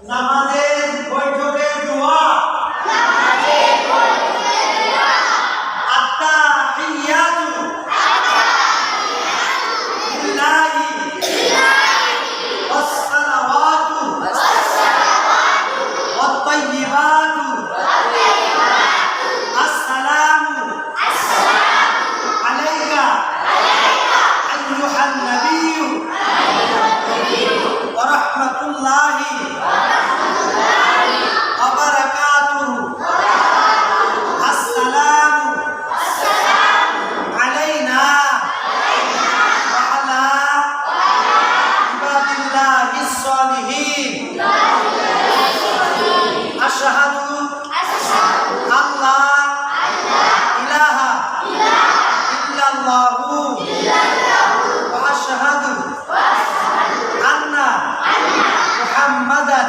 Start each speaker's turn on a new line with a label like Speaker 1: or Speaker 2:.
Speaker 1: নামাজের বৈঠকের দোয়া আত্তাহিয়াতু লিল্লাহি ওয়াসসালাওয়াতু ওয়াত-তাইয়্যিবাতু আসসালামু আলাইকা আইয়ুহান নাবিয়্যু ওয়া রাহমাতুল্লাহি ওয়া বারাকাতুহু। আসসালামু আলাইনা ওয়া আলা ইবাদিল্লাহিস সালিহিন। আশহাদু আল্লা ইলাহা ইল্লাল্লাহু ওয়া আশহাদু আন্না মুহাম্মাদান